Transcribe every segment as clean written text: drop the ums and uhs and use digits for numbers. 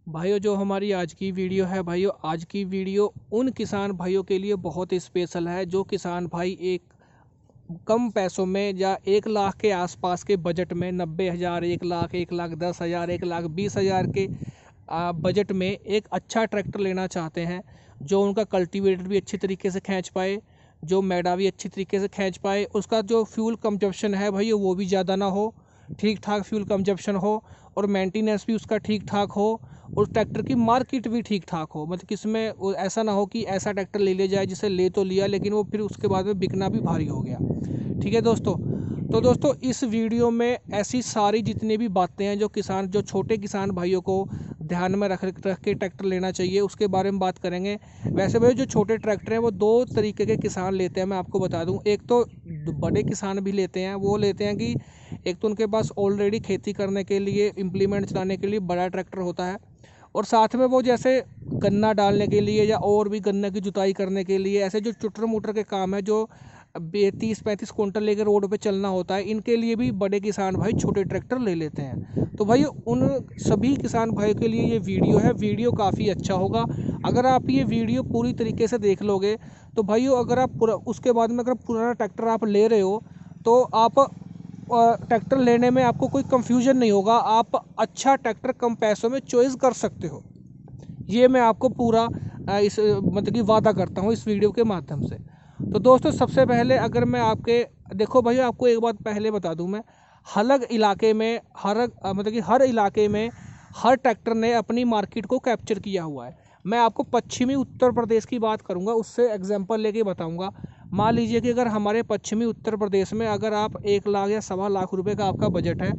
भाइयों, जो हमारी आज की वीडियो है भाइयों, आज की वीडियो उन किसान भाइयों के लिए बहुत स्पेशल है जो किसान भाई एक कम पैसों में या 1 लाख के आसपास के बजट में 90,000, 1 लाख, 1,10,000, 1,20,000 के बजट में एक अच्छा ट्रैक्टर लेना चाहते हैं, जो उनका कल्टीवेटर भी अच्छी तरीके से खींच पाए, जो मैदा भी अच्छी तरीके से खींच पाए, उसका जो फ्यूल कंजप्शन है भाई वो भी ज़्यादा ना हो, ठीक ठाक फ्यूल कंजप्शन हो और मेंटेनेंस भी उसका ठीक ठाक हो और ट्रैक्टर की मार्केट भी ठीक ठाक हो। मतलब किसमें ऐसा ना हो कि ऐसा ट्रैक्टर ले लिया जाए जिसे ले तो लिया लेकिन वो फिर उसके बाद में बिकना भी भारी हो गया। ठीक है दोस्तों, तो दोस्तों इस वीडियो में ऐसी सारी जितनी भी बातें हैं जो छोटे किसान भाइयों को ध्यान में रख के ट्रैक्टर लेना चाहिए उसके बारे में बात करेंगे। वैसे भाई जो छोटे ट्रैक्टर हैं वो दो तरीके के किसान लेते हैं, मैं आपको बता दूं। एक तो बड़े किसान भी लेते हैं, वो लेते हैं कि एक तो उनके पास ऑलरेडी खेती करने के लिए, इम्प्लीमेंट चलाने के लिए बड़ा ट्रैक्टर होता है, और साथ में वो जैसे गन्ना डालने के लिए या और भी गन्ने की जुताई करने के लिए ऐसे जो चुटर मुटर के काम है, जो 30-35 कुंटल लेकर रोड पे चलना होता है, इनके लिए भी बड़े किसान भाई छोटे ट्रैक्टर ले लेते हैं। तो भाई उन सभी किसान भाइयों के लिए ये वीडियो है, वीडियो काफ़ी अच्छा होगा। अगर आप ये वीडियो पूरी तरीके से देख लोगे तो भाइयों, अगर आप उसके बाद में अगर पुराना ट्रैक्टर आप ले रहे हो तो आप ट्रैक्टर लेने में आपको कोई कंफ्यूजन नहीं होगा, आप अच्छा ट्रैक्टर कम पैसों में चॉइस कर सकते हो। ये मैं आपको पूरा इस मतलब कि वादा करता हूँ इस वीडियो के माध्यम से। तो दोस्तों सबसे पहले अगर मैं आपके देखो भाई, आपको एक बात पहले बता दूं, मैं हर इलाके में मतलब कि हर इलाके में हर ट्रैक्टर ने अपनी मार्केट को कैप्चर किया हुआ है। मैं आपको पश्चिमी उत्तर प्रदेश की बात करूंगा, उससे एग्जांपल लेके बताऊंगा। मान लीजिए कि अगर हमारे पश्चिमी उत्तर प्रदेश में अगर आप 1 लाख या 1.25 लाख रुपए का आपका बजट है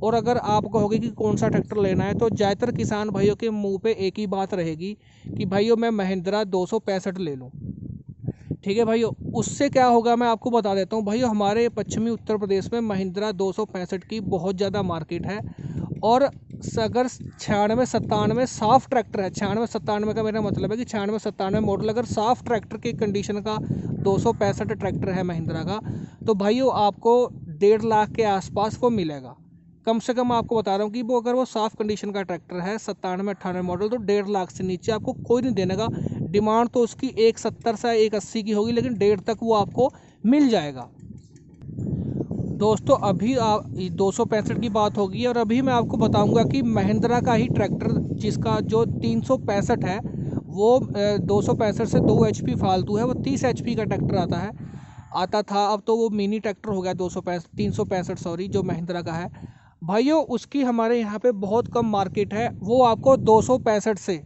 और अगर आप कहोगे कि कौन सा ट्रैक्टर लेना है, तो ज़्यादातर किसान भाइयों के मुंह पे एक ही बात रहेगी कि भाइयों मैं महिंद्रा 265 ले लूँ। ठीक है भाइयों, उससे क्या होगा मैं आपको बता देता हूँ भाइयों। हमारे पश्चिमी उत्तर प्रदेश में महिंद्रा 265 की बहुत ज़्यादा मार्केट है, और अगर 96-97 साफ ट्रैक्टर है, 96-97 का मेरा मतलब है कि 96-97 मॉडल अगर साफ ट्रैक्टर की कंडीशन का 265 ट्रैक्टर है महिंद्रा का, तो भाइयों आपको 1.5 लाख के आसपास वो मिलेगा। कम से कम आपको बता रहा हूँ कि वो अगर वो साफ कंडीशन का ट्रैक्टर है 97-98 मॉडल, तो 1.5 लाख से नीचे आपको कोई नहीं देने का। डिमांड तो उसकी 170 से 180 की होगी, लेकिन 1.5 तक वो आपको मिल जाएगा। दोस्तों अभी 265 की बात होगी, और अभी मैं आपको बताऊंगा कि महिंद्रा का ही ट्रैक्टर जिसका जो 365 है, वो 265 से 2 HP फालतू है, वो 30 HP का ट्रैक्टर आता था। अब तो वो मिनी ट्रैक्टर हो गया 365 सॉरी, जो महिंद्रा का है भाइयों। उसकी हमारे यहाँ पे बहुत कम मार्केट है, वो आपको 265 से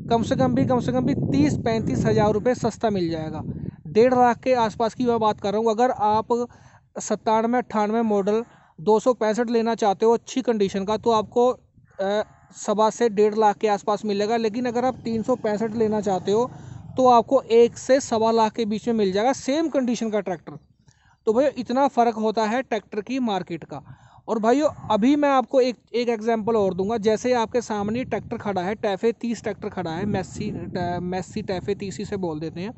कम से कम भी 30-35 हज़ार रुपये सस्ता मिल जाएगा। 1.5 लाख के आसपास की मैं बात कर रहा हूँ। अगर आप 97-98 मॉडल 265 लेना चाहते हो अच्छी कंडीशन का, तो आपको 1.25 से 1.5 लाख के आसपास मिलेगा। लेकिन अगर आप 365 लेना चाहते हो तो आपको 1 से 1.25 लाख के बीच में मिल जाएगा, सेम कंडीशन का ट्रैक्टर। तो भाई इतना फ़र्क होता है ट्रैक्टर की मार्केट का। और भाइयों अभी मैं आपको एक एग्जांपल और दूंगा। जैसे आपके सामने ट्रैक्टर खड़ा है, टैफे 30 ट्रैक्टर खड़ा है, मैसी टैफे 30 से बोल देते हैं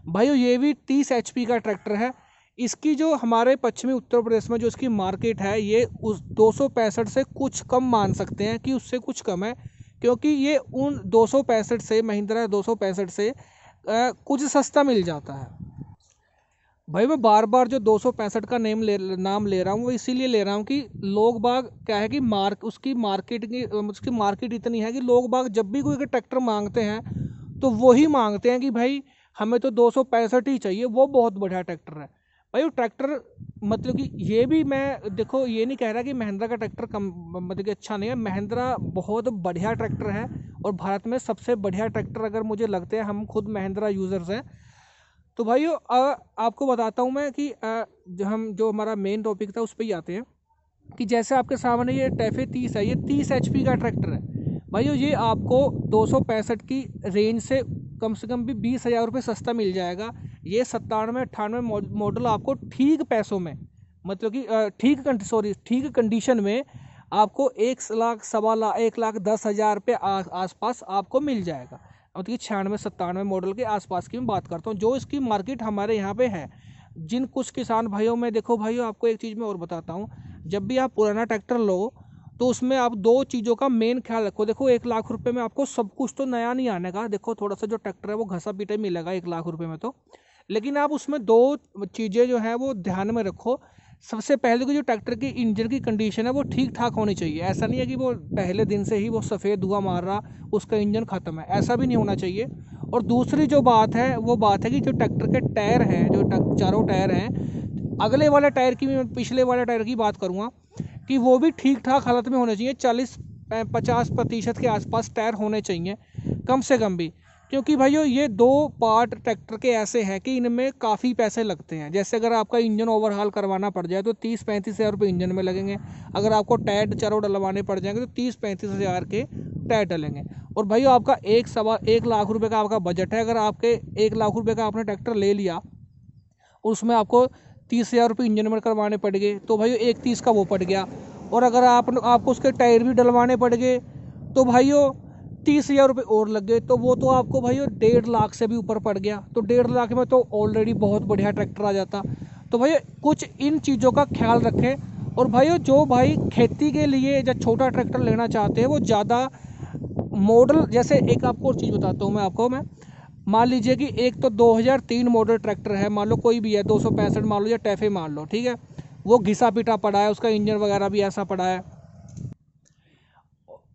भाइयों। ये भी 30 HP का ट्रैक्टर है। इसकी जो हमारे पश्चिमी उत्तर प्रदेश में जो इसकी मार्केट है, ये उस 265 से कुछ कम मान सकते हैं कि उससे कुछ कम है, क्योंकि ये उन 265 से, महिंद्रा 265 से कुछ सस्ता मिल जाता है। भाई मैं बार बार जो 265 का नाम ले रहा हूँ, वो इसीलिए ले रहा हूँ कि लोग बाग क्या है कि उसकी मार्केट इतनी है कि लोग बाग जब भी कोई ट्रैक्टर मांगते हैं तो वही मांगते हैं कि भाई हमें तो 265 ही चाहिए, वो बहुत बढ़िया ट्रैक्टर है। भाई वो ट्रैक्टर मतलब कि ये भी मैं देखो ये नहीं कह रहा कि महिंद्रा का ट्रैक्टर कम मतलब कि अच्छा नहीं है। महिंद्रा बहुत बढ़िया ट्रैक्टर है, और भारत में सबसे बढ़िया ट्रैक्टर अगर मुझे लगते हैं, हम खुद महिंद्रा यूज़र्स हैं। तो भाइयों आपको बताता हूँ मैं कि जो हमारा मेन टॉपिक था उस पर ही आते हैं कि जैसे आपके सामने ये टैफे 30 है, ये 30 HP का ट्रैक्टर है भाइयों। ये आपको 265 की रेंज से कम भी 20,000 रुपये सस्ता मिल जाएगा। ये 97-98 मॉडल आपको ठीक पैसों में, मतलब कि ठीक कंडीशन में आपको 1 लाख, 1.25 लाख, 1,10,000 रुपये आसपास आपको मिल जाएगा। मतलब कि 96-97 मॉडल के आसपास की मैं बात करता हूँ, जो इसकी मार्केट हमारे यहाँ पे है। जिन कुछ किसान भाइयों में देखो भाइयों, आपको एक चीज़ मैं और बताता हूँ, जब भी आप पुराना ट्रैक्टर लो तो उसमें आप दो चीज़ों का मेन ख्याल रखो। देखो 1 लाख रुपए में आपको सब कुछ तो नया नहीं आने का, देखो थोड़ा सा जो ट्रैक्टर है वो घसा पीटा ही मिलेगा 1 लाख रुपए में तो, लेकिन आप उसमें दो चीज़ें जो है वो ध्यान में रखो। सबसे पहले तो जो ट्रैक्टर की इंजन की कंडीशन है वो ठीक ठाक होनी चाहिए। ऐसा नहीं है कि वो पहले दिन से ही वो सफ़ेद धुआं मार रहा, उसका इंजन ख़त्म है, ऐसा भी नहीं होना चाहिए। और दूसरी जो बात है वो बात है कि जो ट्रैक्टर के टायर हैं, जो चारों टायर हैं, अगले वाले टायर की, मैं पिछले वाले टायर की बात करूँगा, कि वो भी ठीक ठाक हालत में होने चाहिए। 40-50% के आसपास टायर होने चाहिए कम से कम भी, क्योंकि भाइयों ये दो पार्ट ट्रैक्टर के ऐसे हैं कि इनमें काफ़ी पैसे लगते हैं। जैसे अगर आपका इंजन ओवरहाल करवाना पड़ जाए तो 30-35 हज़ार रुपये इंजन में लगेंगे। अगर आपको टायर चारों डलवाने पड़ जाएंगे तो 30-35 हज़ार के टायर डलेंगे। और भाइयों आपका 1 लाख रुपये का आपका बजट है। अगर आपके 1 लाख रुपये का आपने ट्रैक्टर ले लिया और उसमें आपको 30 हज़ार रुपये इंजन में करवाने पड़ गए तो भाइयों 1,30 का वो पड़ गया। और अगर आपको उसके टायर भी डलवाने पड़ गए तो भाइयों 30 हज़ार रुपये और लग गए, तो वो तो आपको भाइयों 1.5 लाख से भी ऊपर पड़ गया। तो 1.5 लाख में तो ऑलरेडी बहुत बढ़िया ट्रैक्टर आ जाता। तो भैया कुछ इन चीज़ों का ख्याल रखें। और भाइयों जो भाई खेती के लिए या छोटा ट्रैक्टर लेना चाहते हैं वो ज़्यादा मॉडल, जैसे एक आपको और चीज़ बताता हूँ मैं मान लीजिए कि एक तो 2003 मॉडल ट्रैक्टर है, मान लो कोई भी है, 265 मान लो या टैफे मान लो, ठीक है, वो घिसा पिटा पड़ा है, उसका इंजन वगैरह भी ऐसा पड़ा है।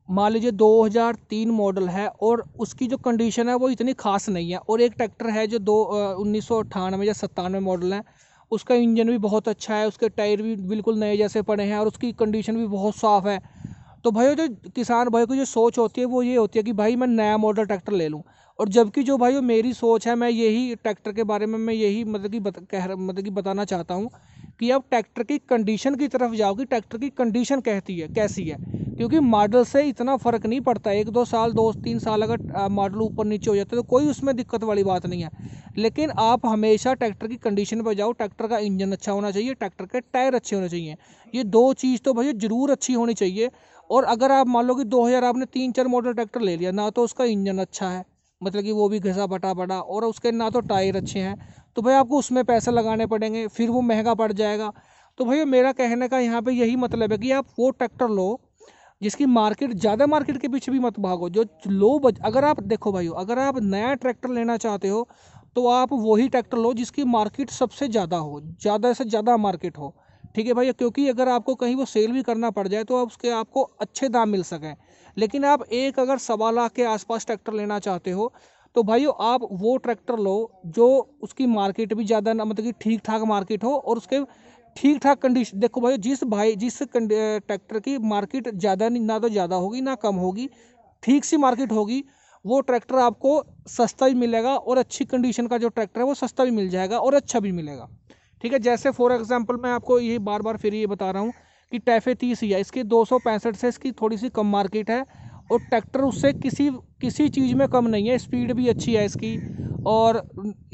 मान लीजिए 2003 मॉडल है और उसकी जो कंडीशन है वो इतनी खास नहीं है। और एक ट्रैक्टर है जो 1998 या 97 मॉडल है, उसका इंजन भी बहुत अच्छा है, उसके टायर भी बिल्कुल नए जैसे पड़े हैं और उसकी कंडीशन भी बहुत साफ़ है। तो भाई जो किसान भाई की जो सोच होती है वो ये होती है कि भाई मैं नया मॉडल ट्रैक्टर ले लूँ। और जबकि जो भाई मेरी सोच है, मैं यही ट्रैक्टर के बारे में मैं यही मतलब कि बताना चाहता हूँ कि आप ट्रैक्टर की कंडीशन की तरफ जाओ कि ट्रैक्टर की कंडीशन कहती है कैसी है। क्योंकि मॉडल से इतना फ़र्क नहीं पड़ता, 1-2 साल 2-3 साल अगर मॉडल ऊपर नीचे हो जाता है तो कोई उसमें दिक्कत वाली बात नहीं है। लेकिन आप हमेशा ट्रैक्टर की कंडीशन पर जाओ। ट्रैक्टर का इंजन अच्छा होना चाहिए, ट्रैक्टर के टायर अच्छे होने चाहिए, ये दो चीज़ तो भैया ज़रूर अच्छी होनी चाहिए। और अगर आप मान लो कि 2000 आपने 3-4 मॉडल ट्रैक्टर ले लिया, ना तो उसका इंजन अच्छा है, मतलब कि वो भी घिसा पटा पड़ा, और उसके ना तो टायर अच्छे हैं, तो भाई आपको उसमें पैसे लगाने पड़ेंगे, फिर वो महंगा पड़ जाएगा। तो भैया मेरा कहने का यहाँ पे यही मतलब है कि आप वो ट्रैक्टर लो जिसकी मार्केट, ज़्यादा मार्केट के पीछे भी मत भागो, जो अगर आप देखो भाई, अगर आप नया ट्रैक्टर लेना चाहते हो तो आप वही ट्रैक्टर लो जिसकी मार्केट सबसे ज़्यादा हो, ज़्यादा से ज़्यादा मार्केट हो, ठीक है भैया। क्योंकि अगर आपको कहीं वो सेल भी करना पड़ जाए तो आप उसके आपको अच्छे दाम मिल सकें। लेकिन आप एक अगर 1.25 लाख के आसपास ट्रैक्टर लेना चाहते हो तो भाइयों आप वो ट्रैक्टर लो जो उसकी मार्केट भी ज़्यादा ना, मतलब कि ठीक ठाक मार्केट हो और उसके ठीक ठाक कंडीशन। देखो भाई जिस ट्रैक्टर की मार्केट ज़्यादा नहीं, ना तो ज़्यादा होगी ना कम होगी, ठीक सी मार्केट होगी, वो ट्रैक्टर आपको सस्ता भी मिलेगा और अच्छी कंडीशन का जो ट्रैक्टर है वो सस्ता भी मिल जाएगा और अच्छा भी मिलेगा, ठीक है। जैसे फॉर एग्जांपल मैं आपको ये बार बार फिर ये बता रहा हूँ कि टैफे 30 ही है, इसकी 265 से इसकी थोड़ी सी कम मार्केट है और ट्रैक्टर उससे किसी चीज़ में कम नहीं है। स्पीड भी अच्छी है इसकी और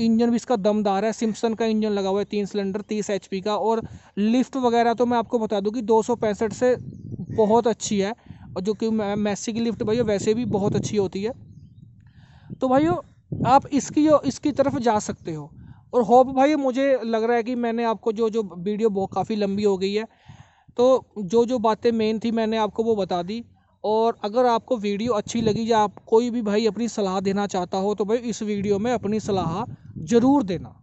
इंजन भी इसका दमदार है। सिम्पसन का इंजन लगा हुआ है 3 सिलेंडर 30 HP का। और लिफ्ट वगैरह तो मैं आपको बता दूं कि 265 से बहुत अच्छी है, और जो कि मैसी की लिफ्ट भाई वैसे भी बहुत अच्छी होती है। तो भाइयों आप इसकी तरफ जा सकते हो। और होप भाई मुझे लग रहा है कि मैंने आपको जो जो वीडियो बहुत काफ़ी लंबी हो गई है, तो जो जो बातें मेन थी मैंने आपको वो बता दी। और अगर आपको वीडियो अच्छी लगी या आप कोई भी भाई अपनी सलाह देना चाहता हो तो भाई इस वीडियो में अपनी सलाह ज़रूर देना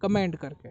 कमेंट करके।